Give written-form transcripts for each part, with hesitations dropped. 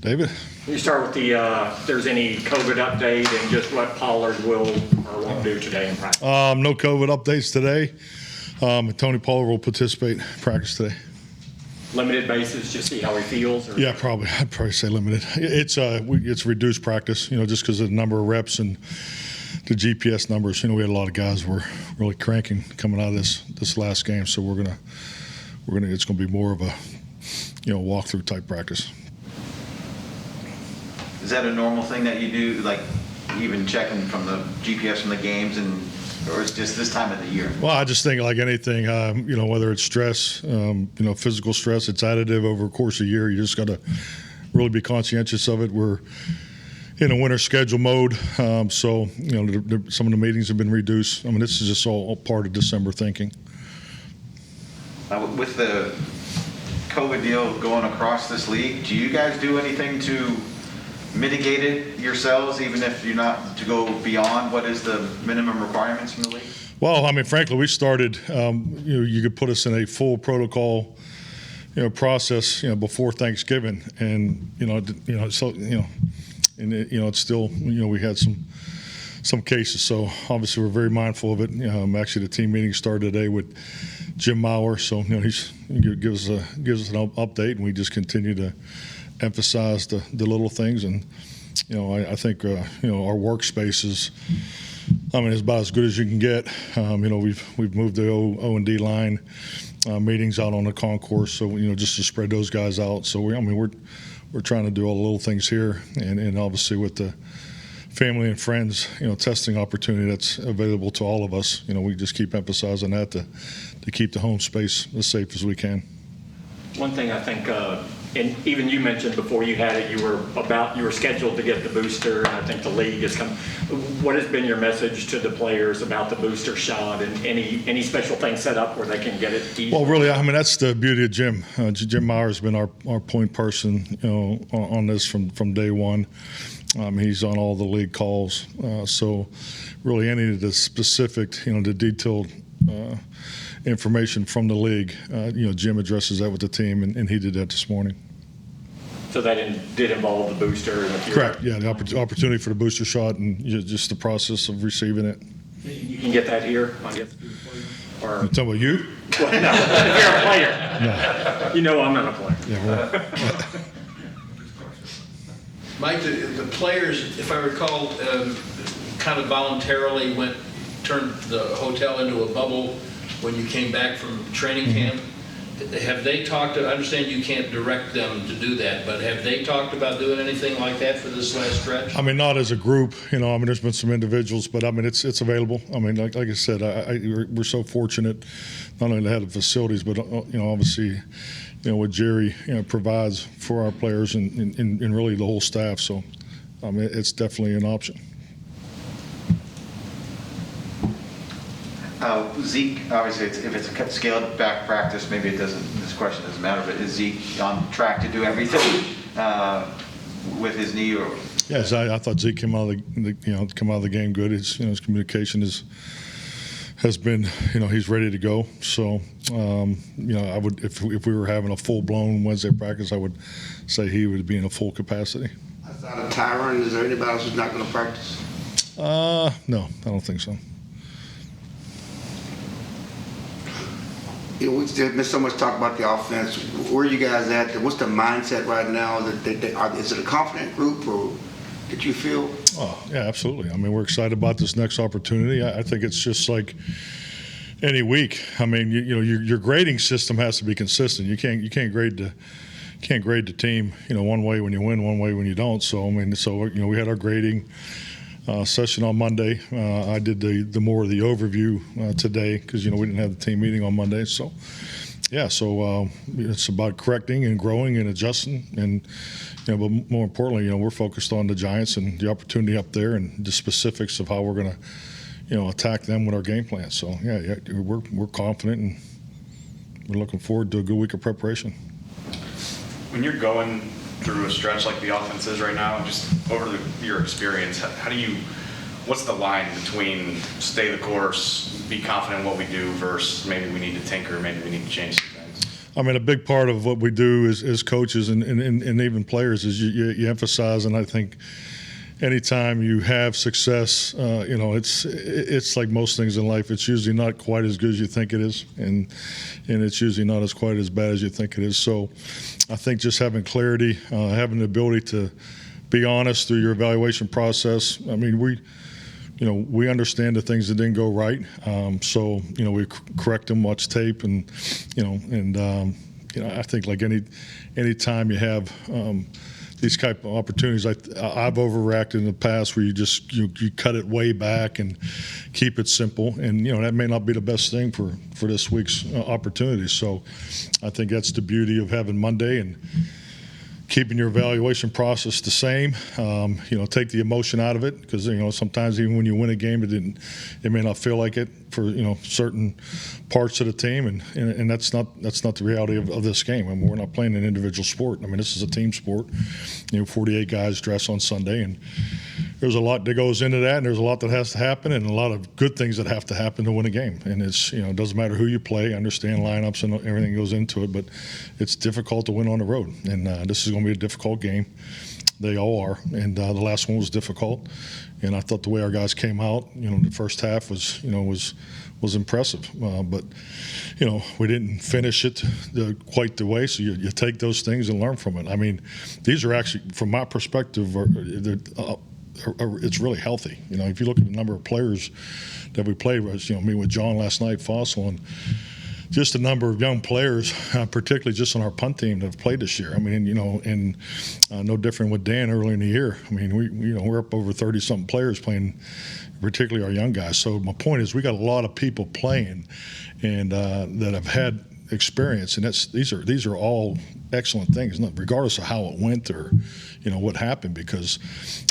David? Can you start with the, if there's any COVID update and just what Pollard will or won't do today in practice? No COVID updates today. Tony Pollard will participate in practice today. Limited basis, just see how he feels? Or? Yeah, probably. I'd probably say limited. It's reduced practice, just because of the number of reps and the GPS numbers. We had a lot of guys who were really cranking coming out of this last game, so it's gonna be more of a walkthrough type practice. Is that a normal thing that you do, like even checking from the GPS from the games, or is it just this time of the year? Well, I just think like anything, whether it's stress, physical stress, it's additive over the course of a year. You just got to really be conscientious of it. We're in a winter schedule mode, so some of the meetings have been reduced. I mean, this is just all part of December thinking. With the COVID deal going across this league, do you guys do anything to mitigate it yourselves, even if you're not to go beyond what is the minimum requirements from the league? Well, I mean, frankly, we started. You could put us in a full protocol, process, before Thanksgiving, and it's still, we had some cases. So obviously, we're very mindful of it. Actually, the team meeting started today with Jim Maurer, so he gives us an update, and we just continue to emphasize the little things. And I think our workspace is about as good as you can get. We've moved the O&D line meetings out on the concourse, so just to spread those guys out. So we're trying to do all the little things here, and obviously with the family and friends testing opportunity that's available to all of us, we just keep emphasizing that to keep the home space as safe as we can. One thing I think, and even you mentioned before you had it, you were scheduled to get the booster, and I think the league has come. What has been your message to the players about the booster shot, and any special things set up where they can get it easily? Well, really, that's the beauty of Jim. Jim Maurer has been our point person, on this from day one. He's on all the league calls, so really any of the specific, the detailed information from the league, Jim addresses that with the team, and he did that this morning. So that did involve the booster? Correct, yeah, the opportunity for the booster shot and just the process of receiving it. You can get that here, I guess. Or You talking about you? Well, no, if you're a player. No. I'm not a player. Yeah, Mike, the players, if I recall, kind of voluntarily turned the hotel into a bubble when you came back from training camp. Have they talked to, I understand you can't direct them to do that, but have they talked about doing anything like that for this last stretch? not as a group, there's been some individuals, but it's available. Like I said, we're so fortunate not only to have the facilities, but obviously, what Jerry provides for our players and really the whole staff. So it's definitely an option. Zeke, obviously, if it's a scaled back practice, maybe this question doesn't matter, but is Zeke on track to do everything with his knee? Or? Yes, I thought Zeke came out of the game good. His communication has been, he's ready to go. So, I would, if we were having a full-blown Wednesday practice, I would say he would be in a full capacity. Outside of Tyron, is there anybody else who's not going to practice? No, I don't think so. There's been so much talk about the offense. Where are you guys at? What's the mindset right now? Is it a confident group, or did you feel? Oh, yeah, absolutely. We're excited about this next opportunity. I think it's just like any week. Your grading system has to be consistent. You can't grade the team, one way when you win, one way when you don't. So we had our grading session on Monday. I did the more of the overview today because we didn't have the team meeting on Monday. So yeah, it's about correcting and growing and adjusting, and but more importantly, we're focused on the Giants and the opportunity up there and the specifics of how we're going to attack them with our game plan. So yeah, we're confident, and we're looking forward to a good week of preparation. When you're going through a stretch like the offense is right now, just over your experience, what's the line between stay the course, be confident in what we do, versus maybe we need to tinker, maybe we need to change some things? I mean, a big part of what we do as coaches and even players is you emphasize, and I think anytime you have success, it's like most things in life. It's usually not quite as good as you think it is, and it's usually not as quite as bad as you think it is. So I think just having clarity, having the ability to be honest through your evaluation process. I mean, we understand the things that didn't go right, so we correct them, watch tape, and I think like any time you have these type of opportunities, I've overreacted in the past where you cut it way back and keep it simple, and that may not be the best thing for this week's opportunity. So I think that's the beauty of having Monday and keeping your evaluation process the same. Take the emotion out of it, because sometimes even when you win a game, it may not feel like it for certain parts of the team, and that's not the reality of this game. I mean, we're not playing an individual sport. I mean, this is a team sport. 48 guys dress on Sunday, and there's a lot that goes into that, and there's a lot that has to happen, and a lot of good things that have to happen to win a game. And it's it doesn't matter who you play. I understand lineups and everything goes into it, but it's difficult to win on the road, and this is going to be a difficult game. They all are, and the last one was difficult. And I thought the way our guys came out, the first half was impressive. But we didn't finish it quite the way. So you take those things and learn from it. I mean, these are actually, from my perspective, it's really healthy. If you look at the number of players that we played, me with John last night, Fossil, and just a number of young players, particularly just on our punt team, that have played this year. I mean, and no different with Dan early in the year. I mean, we're up over 30-something players playing, particularly our young guys. So my point is, we got a lot of people playing, and that have had experience, and these are all excellent things, regardless of how it went or what happened. Because,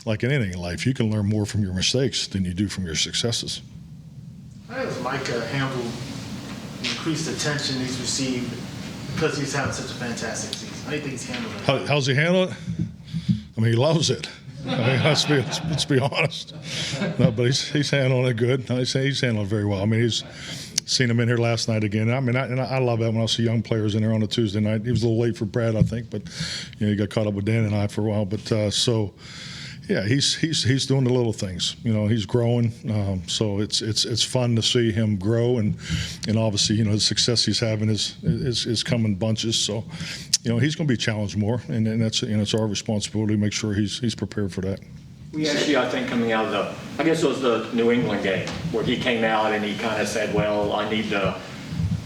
like in anything in life, you can learn more from your mistakes than you do from your successes. How does Mike handle increased attention he's received because he's having such a fantastic season? How do you think he's handling it? How's he handle it? I mean, he loves it. I mean, let's be honest. No, but he's handling it good. He's handling it very well. I mean, he's seen him in here last night again. I mean, I love that when I see young players in there on a Tuesday night. He was a little late for Brad, I think, but he got caught up with Dan and I for a while. But so. Yeah, he's doing the little things. He's growing. So it's fun to see him grow, and obviously the success he's having is coming bunches. So he's going to be challenged more, and that's it's our responsibility to make sure he's prepared for that. We actually, I think, coming out of I guess it was the New England game, where he came out and he kind of said, well, I need to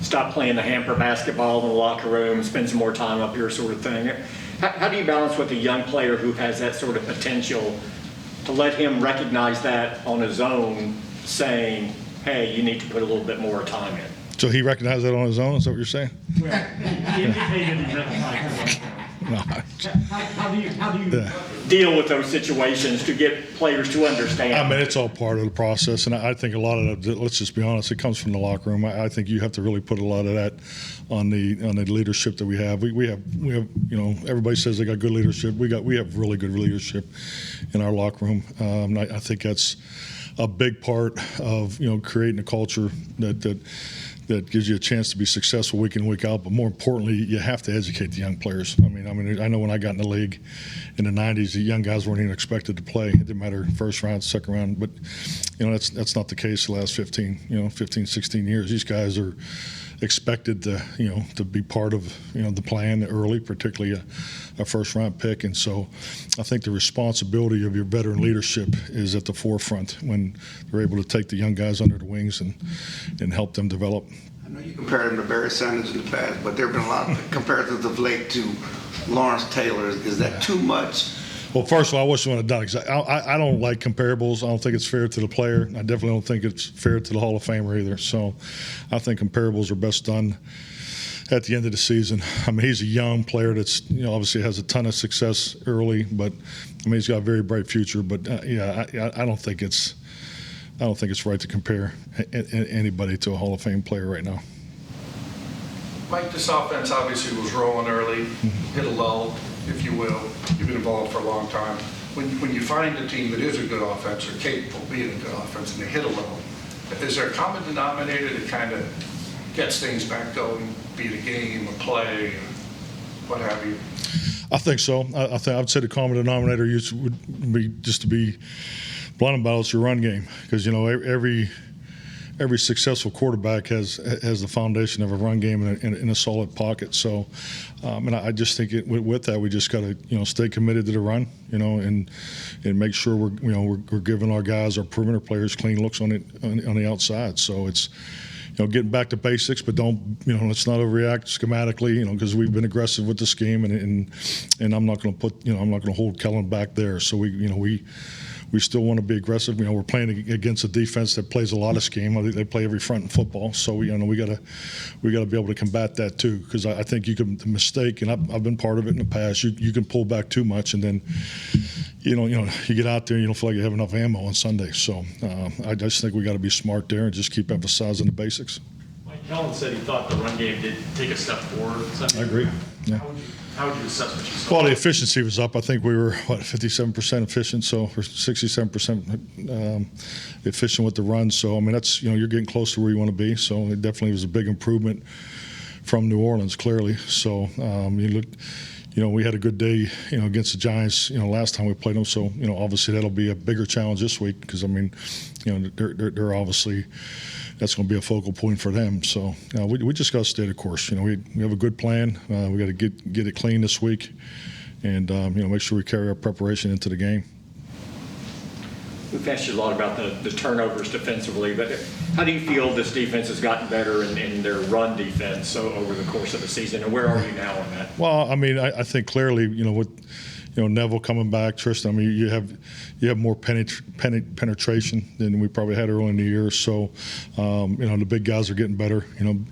stop playing the hamper basketball in the locker room, spend some more time up here, sort of thing. How do you balance with a young player who has that sort of potential to let him recognize that on his own, saying, hey, you need to put a little bit more time in? So he recognized that on his own? Is that what you're saying? Well, he indicated he recognized it. No. How do you deal with those situations to get players to understand? I mean, it's all part of the process, and I think a lot of that, let's just be honest, it comes from the locker room. I think you have to really put a lot of that on the leadership that we have. We have everybody says they got good leadership. We have really good leadership in our locker room. I think that's a big part of creating a culture that gives you a chance to be successful week in, week out. But more importantly, you have to educate the young players. I mean, I know when I got in the league in the 90s, the young guys weren't even expected to play. It didn't matter first round, second round. But, that's not the case the last 15, 16 years. These guys are expected to be part of, the plan early, particularly a first round pick. And so I think the responsibility of your veteran leadership is at the forefront when they're able to take the young guys under the wings and help them develop. I know you compared him to Barry Sanders in the past, but there have been a lot of comparisons of late to Lawrence Taylor. Is that too much? Well, first of all, I wish I would have done it. I don't like comparables. I don't think it's fair to the player. I definitely don't think it's fair to the Hall of Famer either. So I think comparables are best done at the end of the season. I mean, he's a young player that's obviously has a ton of success early, but I mean he's got a very bright future. But I don't think it's right to compare anybody to a Hall of Fame player right now. Mike, this offense obviously was rolling early, hit a lull, if you will. You've been involved for a long time. When you find a team that is a good offense or capable of being a good offense and they hit a lull, is there a common denominator that kind of gets things back going, be it a game, a play, what have you. I think so. I think I would say the common denominator would be, just to be blunt about it, it's your run game, because every successful quarterback has the foundation of a run game in a solid pocket. So, and I just think with that we just got to stay committed to the run, and make sure we're giving our guys, our perimeter players, clean looks on the outside. So it's getting back to basics, but don't let's not overreact schematically, because we've been aggressive with the scheme, and I'm not going to I'm not going to hold Kellen back there. So we still want to be aggressive. We're playing against a defense that plays a lot of scheme. They play every front and football. So we got to be able to combat that too. Because I think you can mistake, and I've been part of it in the past. You can pull back too much, and then you get out there and you don't feel like you have enough ammo on Sunday. So I just think we got to be smart there and just keep emphasizing the basics. Mike Kellen said he thought the run game did take a step forward Sunday. I agree. Yeah. How would you assess what you saw? Well, the efficiency was up. I think we were 57% efficient, so or 67% efficient with the run. So I mean, that's you're getting close to where you want to be. So it definitely was a big improvement from New Orleans, clearly. So you look, we had a good day, against the Giants, last time we played them. So obviously that'll be a bigger challenge this week, because I mean, they're obviously. That's going to be a focal point for them. So we just got to stay the course. We have a good plan. We got to get it clean this week, and make sure we carry our preparation into the game. We've asked you a lot about the turnovers defensively, but how do you feel this defense has gotten better in their run defense over the course of the season, and where are you now on that? Well, I mean, I think clearly, with Neville coming back, Tristan, I mean, you have more penetration than we probably had early in the year. So, the big guys are getting better.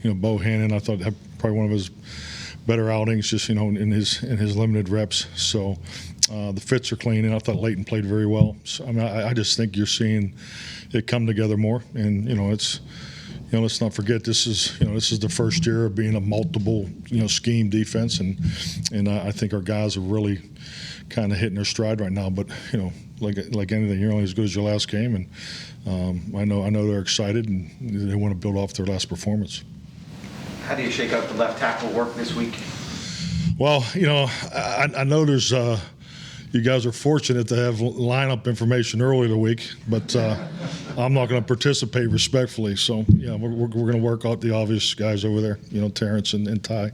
Bo Hannon, I thought, had probably one of his better outings, just in his limited reps. So, the fits are clean, and I thought Leighton played very well. So, I mean, I just think you're seeing it come together more, and it's. Let's not forget this is the first year of being a multiple scheme defense, and I think our guys are really kind of hitting their stride right now. But like anything, you're only as good as your last game, and I know they're excited and they want to build off their last performance. How do you shake out the left tackle work this week? Well, I know there's. You guys are fortunate to have lineup information early in the week, but I'm not going to participate respectfully. So, we're going to work out the obvious guys over there, Terrence and Ty.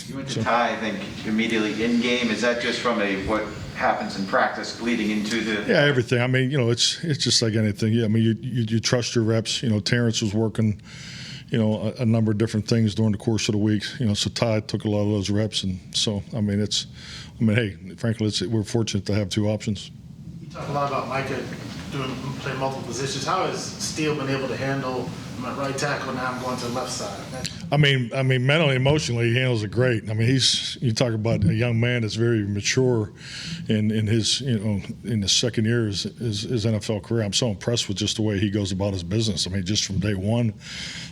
You went to Ty, I think, immediately in game. Is that just from what happens in practice leading into the? Yeah, everything. I mean, it's just like anything. Yeah, I mean, you trust your reps. Terrence was working, a number of different things during the course of the week. So Ty took a lot of those reps, and so I mean, hey, frankly, we're fortunate to have two options. You talk a lot about Micah playing multiple positions. How has Steele been able to handle my right tackle? Now I'm going to the left side. I mean, mentally, emotionally, he handles it great. I mean, you talk about a young man that's very mature in his, in his second year of his NFL career. I'm so impressed with just the way he goes about his business. I mean, just from day one,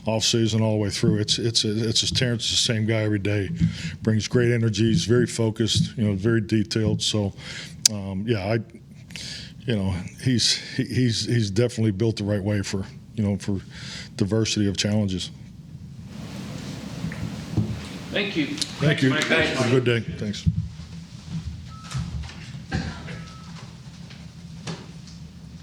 off season all the way through, it's just Terrence is the same guy every day. Brings great energy. He's very focused. Very detailed. So, he's definitely built the right way for diversity of challenges. Thank you. Thank you. Mike. Thanks, Have a good day. Thanks.